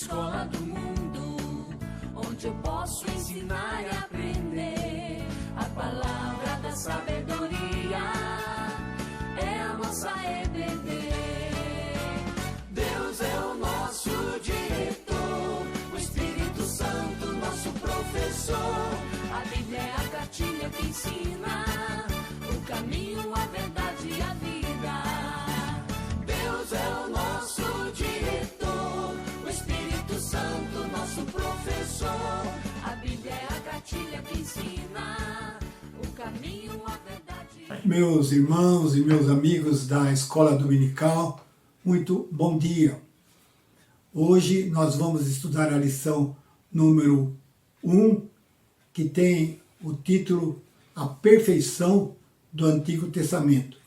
escola do mundo, onde eu posso ensinar e aprender. A palavra da sabedoria é a nossa EBD. Deus é o nosso diretor, o Espírito Santo nosso professor. A Bíblia é a cartilha que ensina o caminho, a verdade e a vida. Deus é o nosso diretor, o Espírito Santo nosso professor. A Bíblia é a cartilha que ensina o caminho, a verdade. Meus irmãos e meus amigos da Escola Dominical, muito bom dia. Hoje nós vamos estudar a lição número 1, que tem o título A Perfeição do Antigo Testamento.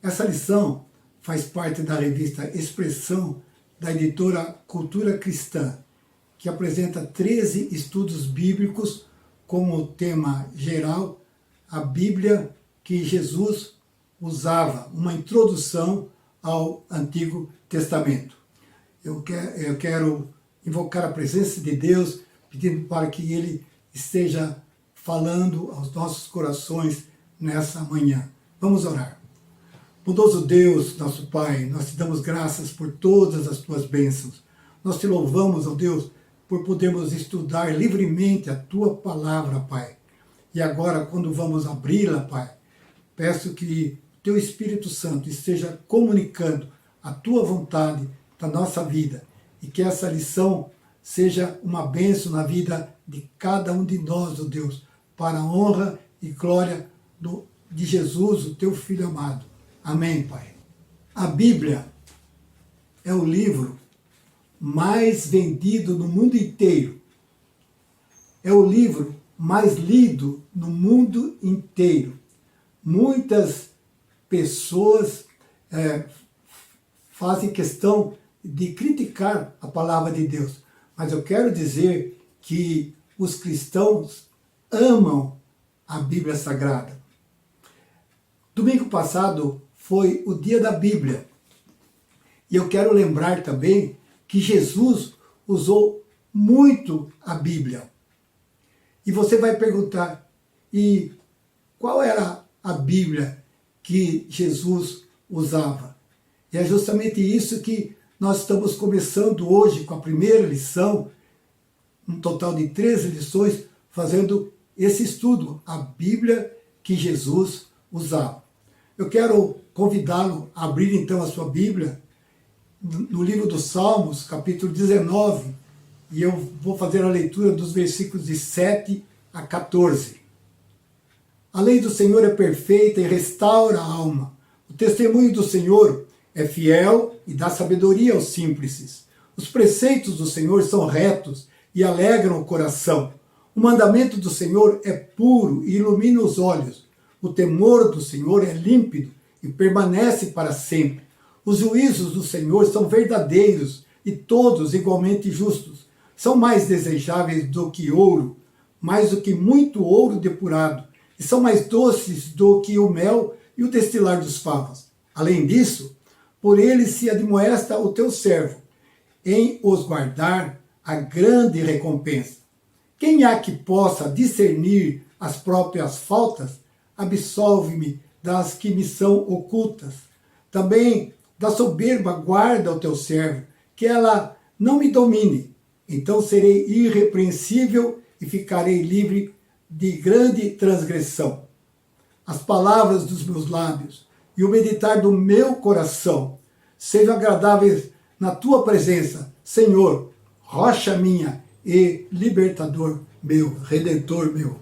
Essa lição faz parte da revista Expressão da editora Cultura Cristã, que apresenta 13 estudos bíblicos como tema geral, a Bíblia que Jesus usava, uma introdução ao Antigo Testamento. Eu quero invocar a presença de Deus, pedindo para que Ele esteja falando aos nossos corações nessa manhã. Vamos orar. Bondoso Deus, nosso Pai, nós te damos graças por todas as tuas bênçãos. Nós te louvamos, ó Deus, por podermos estudar livremente a tua palavra, Pai. E agora, quando vamos abri-la, Pai, peço que teu Espírito Santo esteja comunicando a tua vontade da nossa vida e que essa lição seja uma bênção na vida de cada um de nós, ó Deus, para a honra e glória de Jesus, o teu Filho amado. Amém, Pai. A Bíblia é o livro mais vendido no mundo inteiro. É o livro mais lido no mundo inteiro. Muitas pessoas fazem questão de criticar a palavra de Deus, mas eu quero dizer que os cristãos amam a Bíblia Sagrada. Domingo passado foi o dia da Bíblia. E eu quero lembrar também que Jesus usou muito a Bíblia. E você vai perguntar, e qual era a Bíblia que Jesus usava? E é justamente isso que nós estamos começando hoje com a primeira lição, um total de 13 lições, fazendo esse estudo, a Bíblia que Jesus usava. Eu quero convidá-lo a abrir então a sua Bíblia no livro dos Salmos, capítulo 19, e eu vou fazer a leitura dos versículos de 7 a 14. A lei do Senhor é perfeita e restaura a alma. O testemunho do Senhor é fiel e dá sabedoria aos simples. Os preceitos do Senhor são retos e alegram o coração. O mandamento do Senhor é puro e ilumina os olhos. O temor do Senhor é límpido e permanece para sempre. Os juízos do Senhor são verdadeiros e todos igualmente justos. São mais desejáveis do que ouro, mais do que muito ouro depurado, e são mais doces do que o mel e o destilar dos favos. Além disso, por eles se admoesta o teu servo, em os guardar a grande recompensa. Quem há que possa discernir as próprias faltas? Absolve-me das que me são ocultas. Também da soberba guarda o teu servo, que ela não me domine. Então serei irrepreensível e ficarei livre de grande transgressão. As palavras dos meus lábios e o meditar do meu coração sejam agradáveis na tua presença, Senhor, rocha minha e libertador meu, redentor meu.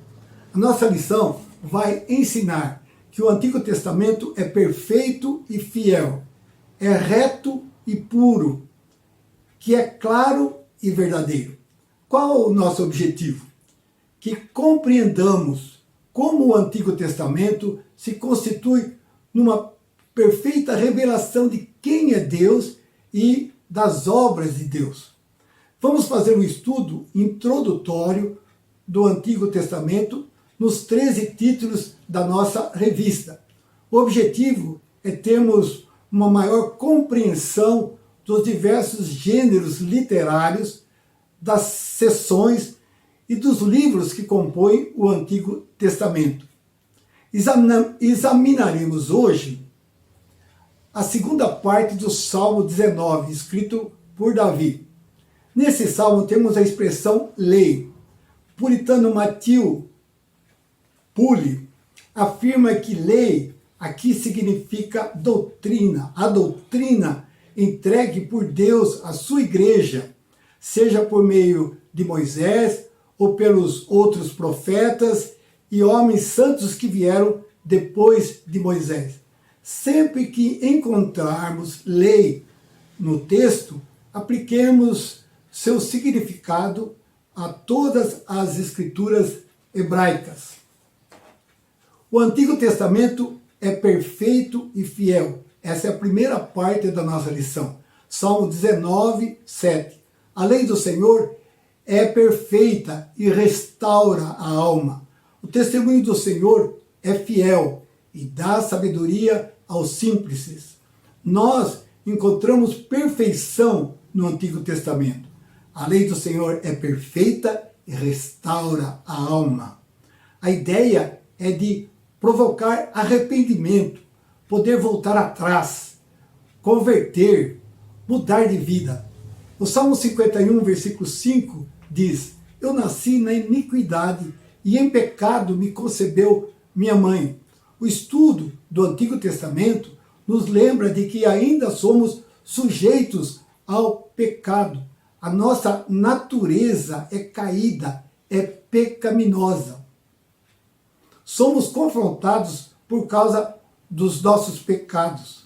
A nossa lição vai ensinar que o Antigo Testamento é perfeito e fiel, é reto e puro, que é claro e verdadeiro. Qual o nosso objetivo? Que compreendamos como o Antigo Testamento se constitui numa perfeita revelação de quem é Deus e das obras de Deus. Vamos fazer um estudo introdutório do Antigo Testamento nos 13 títulos da nossa revista. O objetivo é termos uma maior compreensão dos diversos gêneros literários das seções e dos livros que compõem o Antigo Testamento. Examinaremos hoje a segunda parte do Salmo 19, escrito por Davi. Nesse salmo temos a expressão lei. Puritano Matthew Pully afirma que lei aqui significa doutrina, a doutrina entregue por Deus à sua igreja, seja por meio de Moisés ou pelos outros profetas e homens santos que vieram depois de Moisés. Sempre que encontrarmos lei no texto, apliquemos seu significado a todas as escrituras hebraicas. O Antigo Testamento é perfeito e fiel. Essa é a primeira parte da nossa lição. Salmo 19, 7. A lei do Senhor é perfeita e restaura a alma. O testemunho do Senhor é fiel e dá sabedoria aos simples. Nós encontramos perfeição no Antigo Testamento. A lei do Senhor é perfeita e restaura a alma. A ideia é de provocar arrependimento, poder voltar atrás, converter, mudar de vida. O Salmo 51, versículo 5 diz: Eu nasci na iniquidade e em pecado me concebeu minha mãe. O estudo do Antigo Testamento nos lembra de que ainda somos sujeitos ao pecado. A nossa natureza é caída, é pecaminosa. Somos confrontados por causa dos nossos pecados.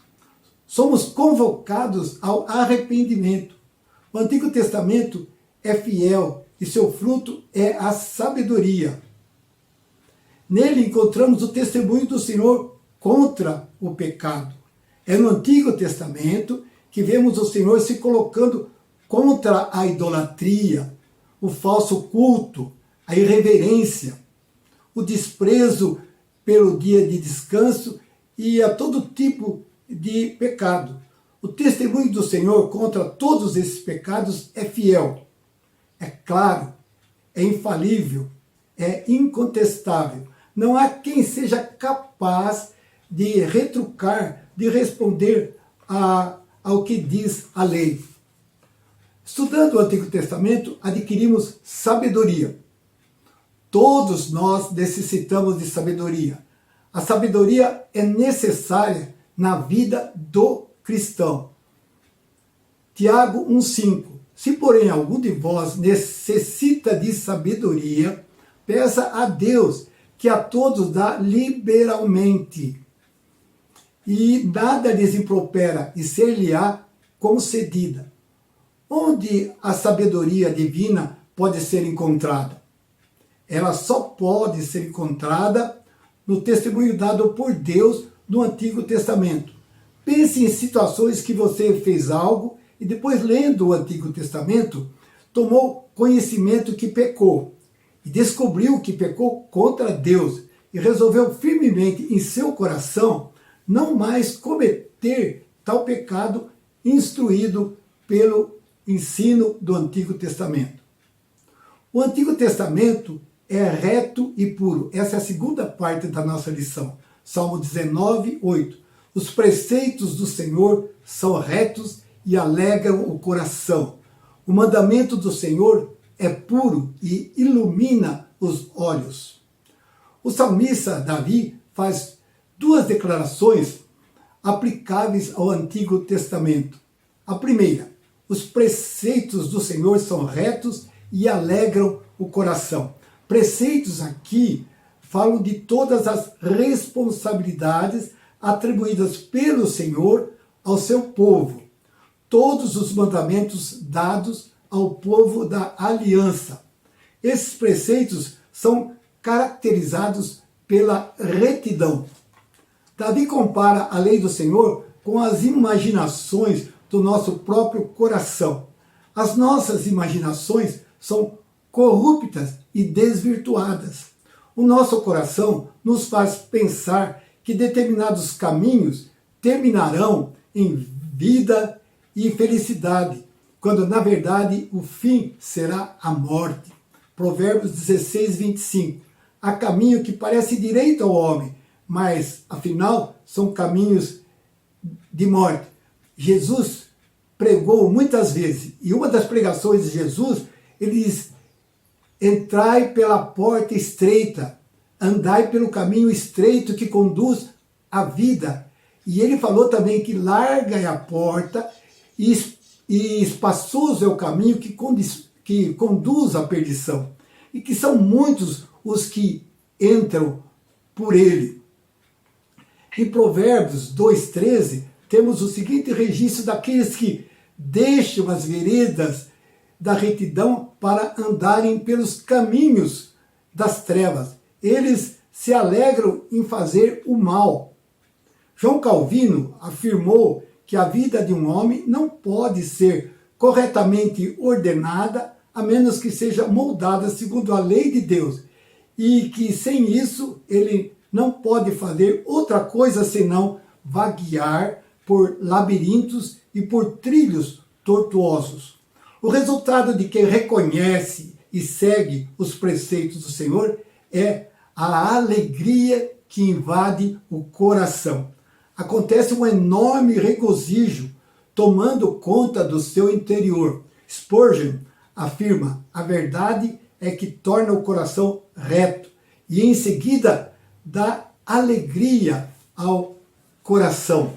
Somos convocados ao arrependimento. O Antigo Testamento é fiel e seu fruto é a sabedoria. Nele encontramos o testemunho do Senhor contra o pecado. É no Antigo Testamento que vemos o Senhor se colocando contra a idolatria, o falso culto, a irreverência, o desprezo pelo dia de descanso e a todo tipo de pecado. O testemunho do Senhor contra todos esses pecados é fiel, é claro, é infalível, é incontestável. Não há quem seja capaz de retrucar, de responder ao que diz a lei. Estudando o Antigo Testamento, adquirimos sabedoria. Todos nós necessitamos de sabedoria. A sabedoria é necessária na vida do cristão. Tiago 1,5. Se, porém, algum de vós necessita de sabedoria, peça a Deus, que a todos dá liberalmente, e nada lhes impropera, e ser-lhe-á concedida. Onde a sabedoria divina pode ser encontrada? Ela só pode ser encontrada no testemunho dado por Deus no Antigo Testamento. Pense em situações que você fez algo e depois, lendo o Antigo Testamento, tomou conhecimento que pecou e descobriu que pecou contra Deus e resolveu firmemente em seu coração não mais cometer tal pecado instruído pelo ensino do Antigo Testamento. O Antigo Testamento é reto e puro. Essa é a segunda parte da nossa lição. Salmo 19, 8. Os preceitos do Senhor são retos e alegram o coração. O mandamento do Senhor é puro e ilumina os olhos. O salmista Davi faz duas declarações aplicáveis ao Antigo Testamento. A primeira: os preceitos do Senhor são retos e alegram o coração. Preceitos aqui falam de todas as responsabilidades atribuídas pelo Senhor ao seu povo. Todos os mandamentos dados ao povo da aliança. Esses preceitos são caracterizados pela retidão. Davi compara a lei do Senhor com as imaginações do nosso próprio coração. As nossas imaginações são corruptas e desvirtuadas. O nosso coração nos faz pensar que determinados caminhos terminarão em vida e felicidade, quando na verdade o fim será a morte. Provérbios 16, 25. Há caminho que parece direito ao homem, mas afinal são caminhos de morte. Jesus pregou muitas vezes, e uma das pregações de Jesus, ele diz: entrai pela porta estreita, andai pelo caminho estreito que conduz à vida. E ele falou também que larga é a porta e espaçoso é o caminho que conduz à perdição. E que são muitos os que entram por ele. Em Provérbios 2,13, temos o seguinte registro daqueles que deixam as veredas da retidão para andarem pelos caminhos das trevas. Eles se alegram em fazer o mal. João Calvino afirmou que a vida de um homem não pode ser corretamente ordenada a menos que seja moldada segundo a lei de Deus, e que sem isso ele não pode fazer outra coisa senão vaguear por labirintos e por trilhos tortuosos. O resultado de quem reconhece e segue os preceitos do Senhor é a alegria que invade o coração. Acontece um enorme regozijo tomando conta do seu interior. Spurgeon afirma: a verdade é que torna o coração reto e em seguida dá alegria ao coração.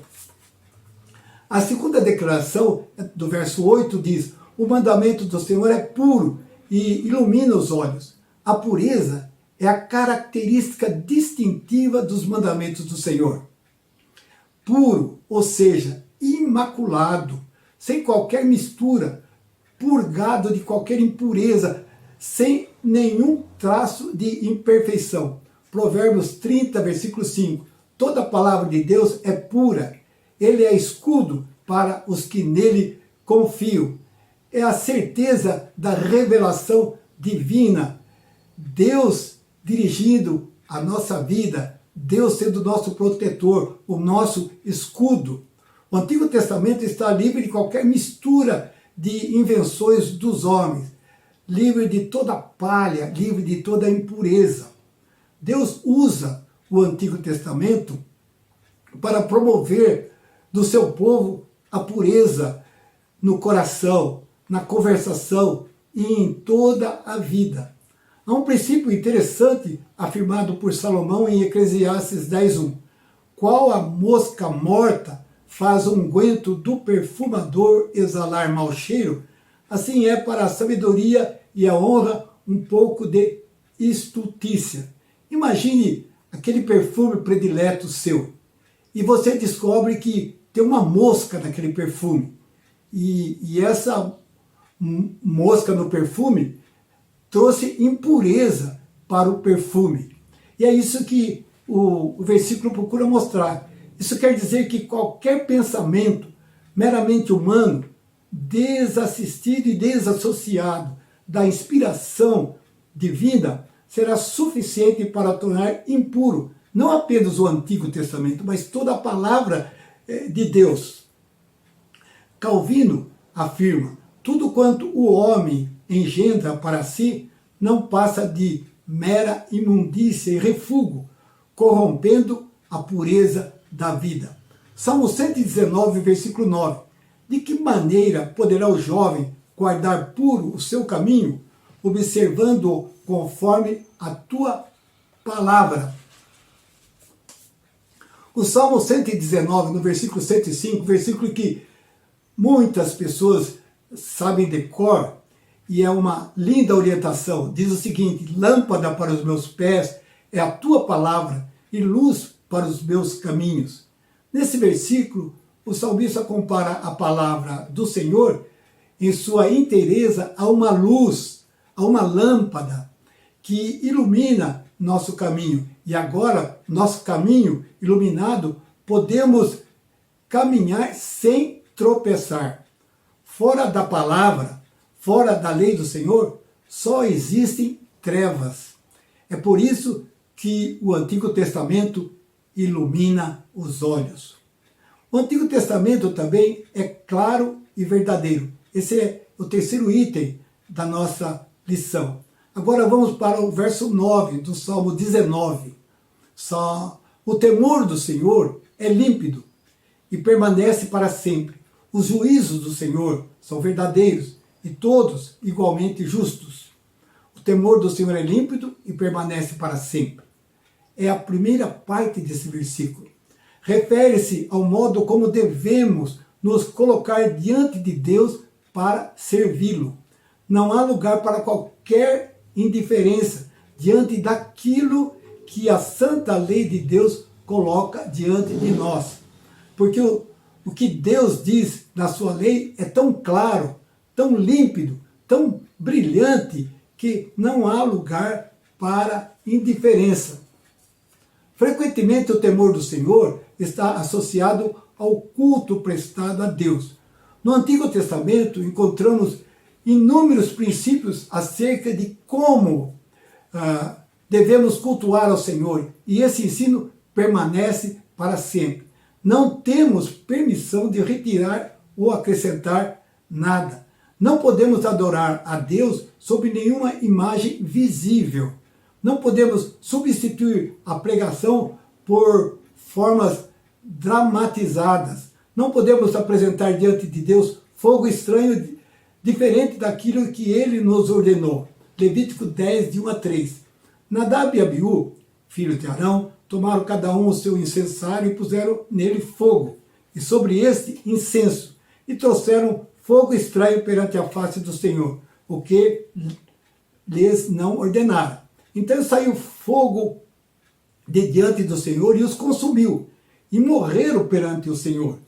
A segunda declaração do verso 8 diz: o mandamento do Senhor é puro e ilumina os olhos. A pureza é a característica distintiva dos mandamentos do Senhor. Puro, ou seja, imaculado, sem qualquer mistura, purgado de qualquer impureza, sem nenhum traço de imperfeição. Provérbios 30, versículo 5. Toda palavra de Deus é pura. Ele é escudo para os que nele confiam. É a certeza da revelação divina. Deus dirigindo a nossa vida, Deus sendo nosso protetor, o nosso escudo. O Antigo Testamento está livre de qualquer mistura de invenções dos homens, livre de toda palha, livre de toda impureza. Deus usa o Antigo Testamento para promover do seu povo a pureza no coração, na conversação e em toda a vida. Há um princípio interessante afirmado por Salomão em Eclesiastes 10:1. Qual a mosca morta faz o unguento do perfumador exalar mau cheiro, assim é para a sabedoria e a honra um pouco de estultícia. Imagine aquele perfume predileto seu e você descobre que tem uma mosca naquele perfume. E essa mosca no perfume trouxe impureza para o perfume. E é isso que o versículo procura mostrar. Isso quer dizer que qualquer pensamento meramente humano, desassistido e desassociado da inspiração divina, será suficiente para tornar impuro não apenas o Antigo Testamento, mas toda a palavra de Deus. Calvino afirma: tudo quanto o homem engendra para si não passa de mera imundícia e refúgio, corrompendo a pureza da vida. Salmo 119, versículo 9. De que maneira poderá o jovem guardar puro o seu caminho, observando-o conforme a tua palavra? O Salmo 119, no versículo 105, versículo que muitas pessoas sabem de cor, e é uma linda orientação, diz o seguinte: lâmpada para os meus pés é a tua palavra e luz para os meus caminhos. Nesse versículo, o salmista compara a palavra do Senhor em sua inteireza a uma luz, a uma lâmpada que ilumina nosso caminho. E agora, nosso caminho iluminado, podemos caminhar sem tropeçar. Fora da palavra, fora da lei do Senhor, só existem trevas. É por isso que o Antigo Testamento ilumina os olhos. O Antigo Testamento também é claro e verdadeiro. Esse é o terceiro item da nossa lição. Agora vamos para o verso 9 do Salmo 19. O temor do Senhor é límpido e permanece para sempre. Os juízos do Senhor são verdadeiros e todos igualmente justos. O temor do Senhor é límpido e permanece para sempre. É a primeira parte desse versículo. Refere-se ao modo como devemos nos colocar diante de Deus para servi-lo. Não há lugar para qualquer indiferença diante daquilo que a santa lei de Deus coloca diante de nós. Porque o que Deus diz na sua lei é tão claro, tão límpido, tão brilhante, que não há lugar para indiferença. Frequentemente o temor do Senhor está associado ao culto prestado a Deus. No Antigo Testamento encontramos inúmeros princípios acerca de como devemos cultuar ao Senhor, e esse ensino permanece para sempre. Não temos permissão de retirar ou acrescentar nada. Não podemos adorar a Deus sob nenhuma imagem visível. Não podemos substituir a pregação por formas dramatizadas. Não podemos apresentar diante de Deus fogo estranho diferente daquilo que Ele nos ordenou. Levítico 10, de 1 a 3. Nadab e Abiú, filhos de Arão, tomaram cada um o seu incensário e puseram nele fogo, e sobre este incenso, e trouxeram fogo estranho perante a face do Senhor, o que lhes não ordenara. Então saiu fogo de diante do Senhor e os consumiu, e morreram perante o Senhor.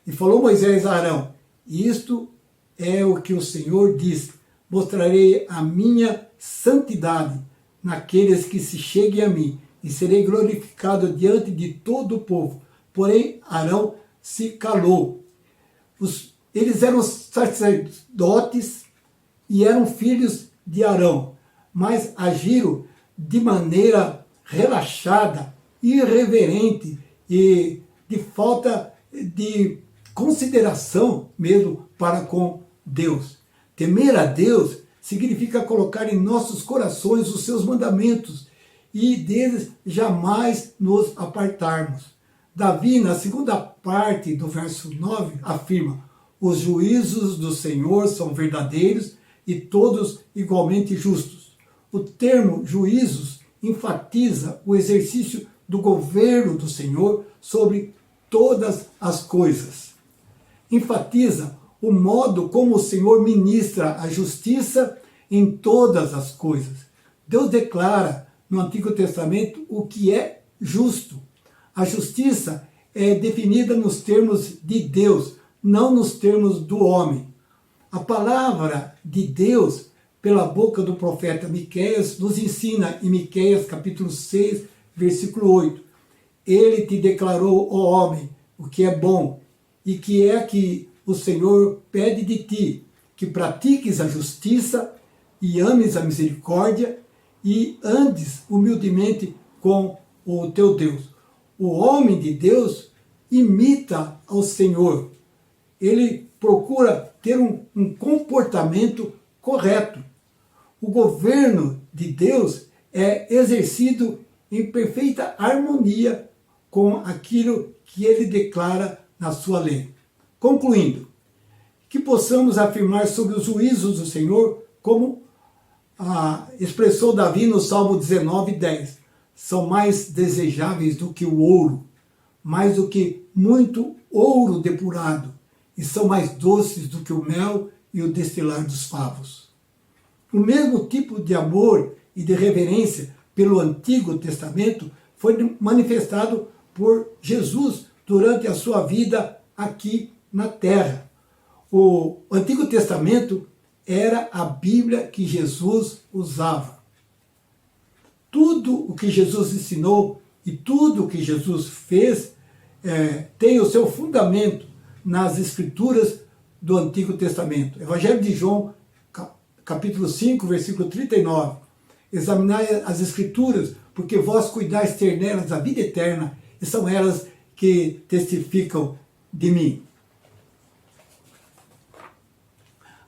E falou Moisés a Arão: isto é o que o Senhor diz: mostrarei a minha santidade naqueles que se cheguem a mim, e serei glorificado diante de todo o povo. Porém, Arão se calou. Eles eram sacerdotes e eram filhos de Arão, mas agiram de maneira relaxada, irreverente e de falta de consideração mesmo para com Deus. Temer a Deus significa colocar em nossos corações os seus mandamentos e deles jamais nos apartarmos. Davi, na segunda parte do verso 9, afirma: os juízos do Senhor são verdadeiros e todos igualmente justos. O termo juízos enfatiza o exercício do governo do Senhor sobre todas as coisas. Enfatiza o modo como o Senhor ministra a justiça em todas as coisas. Deus declara no Antigo Testamento o que é justo. A justiça é definida nos termos de Deus, não nos termos do homem. A palavra de Deus, pela boca do profeta Miqueias, nos ensina em Miqueias capítulo 6, versículo 8. Ele te declarou, ó homem, o que é bom, e que é que o Senhor pede de ti, que pratiques a justiça e ames a misericórdia e andes humildemente com o teu Deus. O homem de Deus imita ao Senhor. Ele procura ter um comportamento correto. O governo de Deus é exercido em perfeita harmonia com aquilo que ele declara na sua lei. Concluindo, que possamos afirmar sobre os juízos do Senhor, como expressou Davi no Salmo 19, 10. São mais desejáveis do que o ouro, mais do que muito ouro depurado, e são mais doces do que o mel e o destilar dos favos. O mesmo tipo de amor e de reverência pelo Antigo Testamento foi manifestado por Jesus durante a sua vida aqui na terra. O Antigo Testamento era a Bíblia que Jesus usava. Tudo o que Jesus ensinou e tudo o que Jesus fez tem o seu fundamento nas Escrituras do Antigo Testamento. Evangelho de João, capítulo 5, versículo 39. Examinai as Escrituras, porque vós cuidais ter nelas a vida eterna, e são elas que testificam de mim.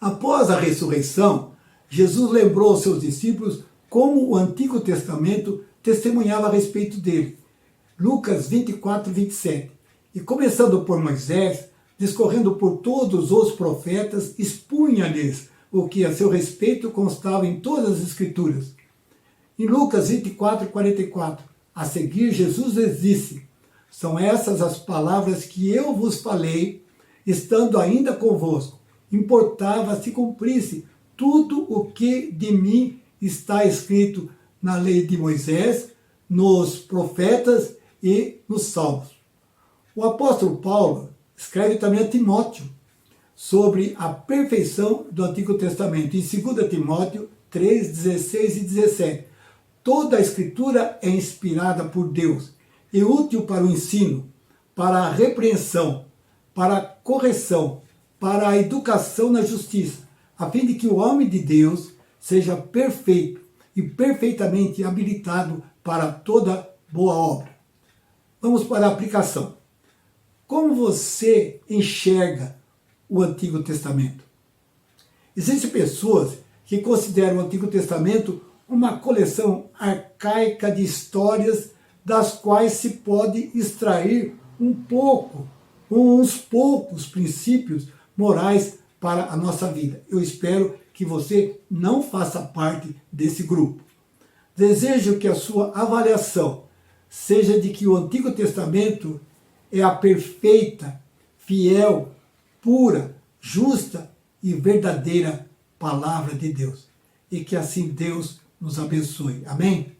Após a ressurreição, Jesus lembrou aos seus discípulos como o Antigo Testamento testemunhava a respeito dele. Lucas 24, 27. E começando por Moisés, discorrendo por todos os profetas, expunha-lhes o que a seu respeito constava em todas as Escrituras. Em Lucas 24, 44, a seguir Jesus lhes disse: são essas as palavras que eu vos falei, estando ainda convosco. Importava se cumprisse tudo o que de mim está escrito na lei de Moisés, nos profetas e nos salmos. O apóstolo Paulo escreve também a Timóteo sobre a perfeição do Antigo Testamento, em 2 Timóteo 3, 16 e 17. Toda a Escritura é inspirada por Deus e útil para o ensino, para a repreensão, para a correção, para a educação na justiça, a fim de que o homem de Deus seja perfeito e perfeitamente habilitado para toda boa obra. Vamos para a aplicação. Como você enxerga o Antigo Testamento? Existem pessoas que consideram o Antigo Testamento uma coleção arcaica de histórias das quais se pode extrair uns poucos princípios morais para a nossa vida. Eu espero que você não faça parte desse grupo. Desejo que a sua avaliação seja de que o Antigo Testamento é a perfeita, fiel, pura, justa e verdadeira palavra de Deus. E que assim Deus nos abençoe. Amém?